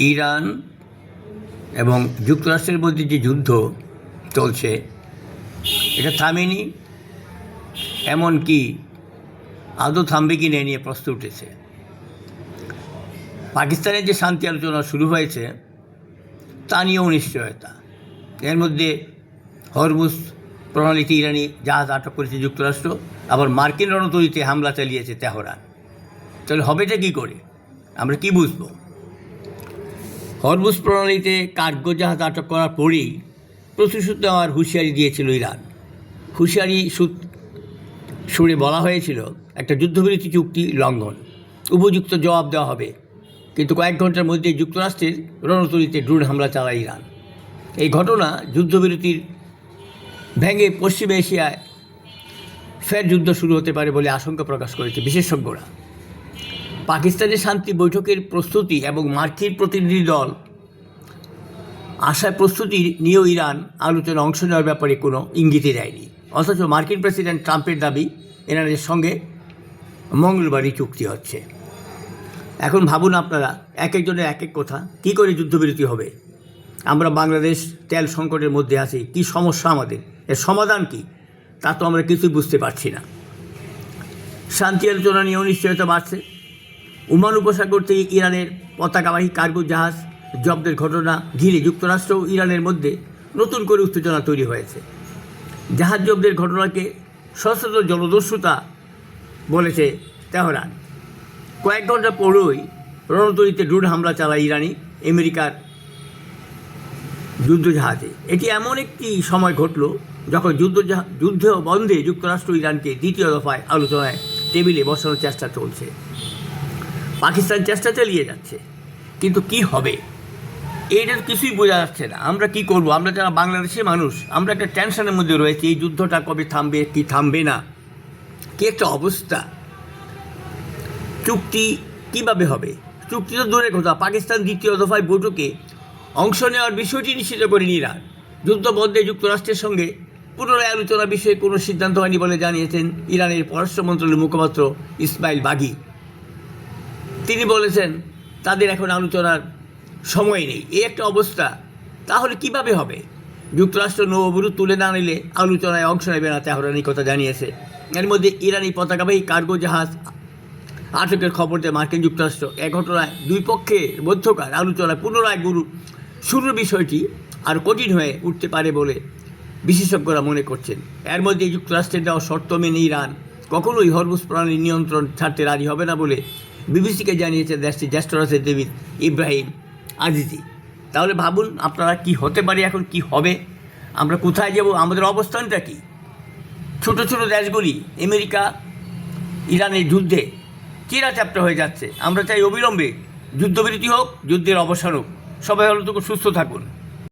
Iran এবং যুক্তরাষ্ট্রের মধ্যে যে যুদ্ধ চলছে এটা থামেনি, এমনকি আদৌ থামবে কি নিয়ে প্রশ্ন উঠেছে। পাকিস্তানের যে শান্তি আলোচনা শুরু হয়েছে তা নিয়েও অনিশ্চয়তা। এর মধ্যে হরমুজ প্রণালীতে ইরানি জাহাজ আটক করেছে যুক্তরাষ্ট্র, আবার মার্কিন রণতরীতে হামলা চালিয়েছে তেহরান। তাহলে হবেটা কী করে, আমরা কি বুঝব? হরমুজ প্রণালীতে কার্গো জাহাজ আটক করার পরেই প্রতিশোধ নেওয়ার হুঁশিয়ারি দিয়েছিল ইরান। হুঁশিয়ারি সুরে বলা হয়েছিল একটা যুদ্ধবিরতি চুক্তি লঙ্ঘন, উপযুক্ত জবাব দেওয়া হবে। কিন্তু কয়েক ঘন্টার মধ্যে যুক্তরাষ্ট্রের রণতরীতে ড্রোন হামলা চালায় ইরান। এই ঘটনা যুদ্ধবিরতির ভেঙে পশ্চিম এশিয়ায় ফের যুদ্ধ শুরু হতে পারে বলে আশঙ্কা প্রকাশ করেছে বিশেষজ্ঞরা। পাকিস্তানের শান্তি বৈঠকের প্রস্তুতি এবং মার্কিন প্রতিনিধি দল আশায় প্রস্তুতি নিয়েও ইরান আলোচনায় অংশ নেওয়ার ব্যাপারে কোনো ইঙ্গিতই দেয়নি। অথচ মার্কিন প্রেসিডেন্ট ট্রাম্পের দাবি ইরানের সঙ্গে মঙ্গলবারই চুক্তি হচ্ছে। এখন ভাবুন আপনারা, এক একজনের এক এক কথা। কী করে যুদ্ধবিরতি হবে? আমরা বাংলাদেশ তেল সংকটের মধ্যে আছি, কি সমস্যা আমাদের, এর সমাধান কি, তা তো আমরা কিছুই বুঝতে পারছি না। শান্তি আলোচনা নিয়ে অনিশ্চয়তা বাড়ছে। ওমান উপসাগর থেকে ইরানের পতাকাবাহী কার্গো জাহাজ জব্দের ঘটনা ঘিরে যুক্তরাষ্ট্র ও ইরানের মধ্যে নতুন করে উত্তেজনা তৈরি হয়েছে। জাহাজ জব্দের ঘটনাকে সশস্ত্র জলদস্যুতা বলেছে তেহরান। কয়েক ঘন্টা পরেই রণতরীতে ড্রোন হামলা চালায় ইরানি আমেরিকার যুদ্ধজাহাজে। এটি এমন একটি সময় ঘটল যখন যুদ্ধ বন্ধে যুক্তরাষ্ট্র ইরানকে দ্বিতীয় দফায় আলোচনায় টেবিলে বসানোর চেষ্টা চলছে। পাকিস্তান চেষ্টা চালিয়ে যাচ্ছে, কিন্তু কি হবে এটা কিছুই বোঝা যাচ্ছে না। আমরা কি করব? আমরা যারা বাংলাদেশের মানুষ, আমরা একটা টেনশনের মধ্যে রয়েছি। এই যুদ্ধটা কবে থামবে, কি থামবে না, কি একটা অবস্থা। চুক্তি কিভাবে হবে? চুক্তি তো দূরের কথা, পাকিস্তান দ্বিতীয় দফায় বৈঠকে অংশ নেওয়ার বিষয়টি নিশ্চিত করেনি ইরান। যুদ্ধ বন্ধে যুক্তরাষ্ট্রের সঙ্গে পুনরায় আলোচনা বিষয়ে কোনো সিদ্ধান্ত হয়নি বলে জানিয়েছেন ইরানের পররাষ্ট্র মন্ত্রণালয়ের মুখপাত্র ইসমাইল বাঘি। তিনি বলেছেন তাদের এখন আলোচনার সময় নেই। এই একটা অবস্থা, তাহলে কিভাবে হবে? যুক্তরাষ্ট্র নৌ অবরোধ তুলে না নিলে আলোচনায় অংশ নেবে না তেহরান, এই কথা জানিয়েছে। এর মধ্যে ইরানি পতাকাবাহী কার্গো জাহাজ আটকের খবর দেয় মার্কিন যুক্তরাষ্ট্র। এ ঘটনায় দুই পক্ষের মধ্যকার আলোচনায় পুনরায় শুরুর বিষয়টি আর কঠিন হয়ে উঠতে পারে বলে বিশেষজ্ঞরা মনে করছেন। এর মধ্যে যুক্তরাষ্ট্রের দেওয়া শর্ত মেনে ইরান কখনোই হরমুজ প্রণালীর নিয়ন্ত্রণ ছাড়তে রাজি হবে না বলে বিবিসিকে জানিয়েছেন দেশটির জ্যেষ্ঠ রাজনীতিবিদ ইব্রাহিম আজিজি। তাহলে ভাবুন আপনারা, কি হতে পারে, এখন কি হবে, আমরা কোথায় যাব, আমাদের অবস্থানটা কি? ছোট ছোট দেশগুলি আমেরিকা ইরানের যুদ্ধে চিরাচ্যাপ্টা হয়ে যাচ্ছে। আমরা চাই অবিলম্বে যুদ্ধবিরতি হোক, যুদ্ধের অবসান হোক। সবাই ভালো থাকুন, সুস্থ থাকুন।